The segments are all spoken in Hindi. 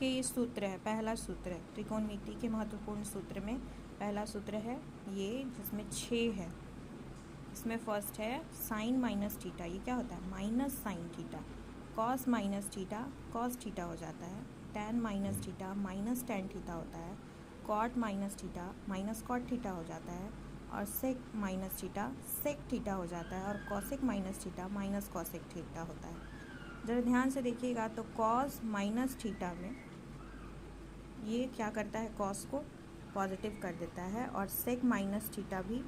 देखिए ये सूत्र है, पहला सूत्र है त्रिकोणमिति के महत्वपूर्ण सूत्र में पहला सूत्र है ये, जिसमें 6 है। इसमें फर्स्ट है साइन माइनस थीटा, ये क्या होता है minus sine theta. Cos minus theta cos theta हो जाता है। Tan minus theta minus tan theta होता है। Cot minus theta minus cot theta हो जाता है। और sec minus theta sec theta हो जाता है। और cosec minus theta minus cosec theta होता है। ज़रा ध्यान से देखिएगा तो कॉस माइनस थीटा में ये क्या करता है, कॉस को पॉजिटिव कर देता है। और सेक माइनस थीटा भी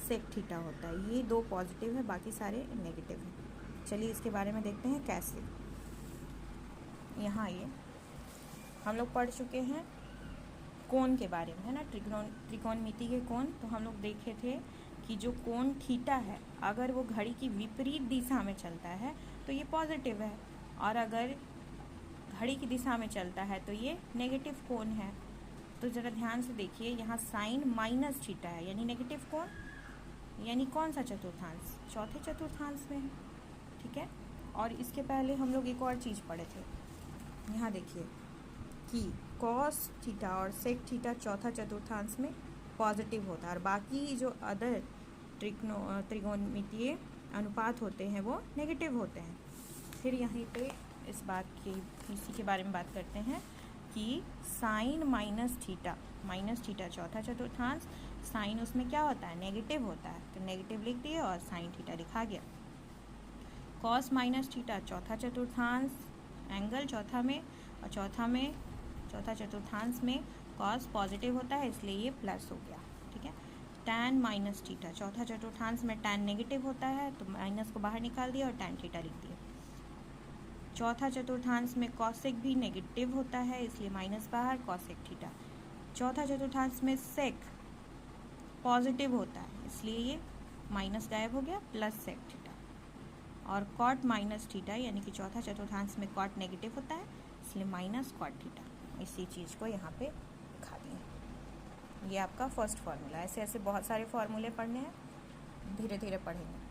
सेक थीटा होता है। ये दो पॉजिटिव है, बाकी सारे नेगेटिव हैं। चलिए इसके बारे में देखते हैं कैसे। यहाँ ये हम लोग पढ़ चुके हैं कोण के बारे में, है ना, त्रिकोणमिति के कोण। तो हम लोग देखे थे कि जो कोण थीटा है अगर वो घड़ी की विपरीत दिशा में चलता है तो ये पॉजिटिव है, और अगर घड़ी की दिशा में चलता है तो ये नेगेटिव कोण है। तो ज़रा ध्यान से देखिए, यहाँ साइन माइनस थीटा है यानी नेगेटिव कोण, यानी कौन सा चतुर्थांश, चौथे चतुर्थांश में है। ठीक है। और इसके पहले हम लोग एक और चीज़ पढ़े थे, यहाँ देखिए कि कॉस थीटा और सेक थीटा चौथा चतुर्थांश में पॉजिटिव होता है, और बाकी जो अदर त्रिकोणमितीय अनुपात होते हैं वो नेगेटिव होते हैं। फिर यहीं पे इस बात की इसी के बारे में बात करते हैं कि साइन माइनस थीटा चौथा चतुर्थांश, साइन उसमें क्या होता है नेगेटिव होता है, तो नेगेटिव लिख दिए और साइन थीटा लिखा गया। कॉस माइनस थीटा चौथा चतुर्थांश, एंगल चौथा में, और चौथा चतुर्थांश में कॉस पॉजिटिव होता है इसलिए ये प्लस हो गया। ठीक है। टैन माइनस थीटा चौथा चतुर्थांश में टैन नेगेटिव होता है तो माइनस को बाहर निकाल दिया और टैन थीटा लिख दिया। चौथा चतुर्थांश में कॉसेक भी नेगेटिव होता है इसलिए माइनस बाहर कॉसेक थीटा। चौथा चतुर्थांश में सेक पॉजिटिव होता है इसलिए ये माइनस गायब हो गया, प्लस सेक थीटा। और कॉट माइनस थीटा यानी कि चौथा चतुर्थांश में कॉट नेगेटिव होता है इसलिए माइनस कॉट थीटा। इसी चीज़ को यहाँ पे दिखा दिए। ये आपका फर्स्ट फार्मूला। ऐसे ऐसे बहुत सारे फार्मूले पढ़ने हैं, धीरे धीरे पढ़ेंगे।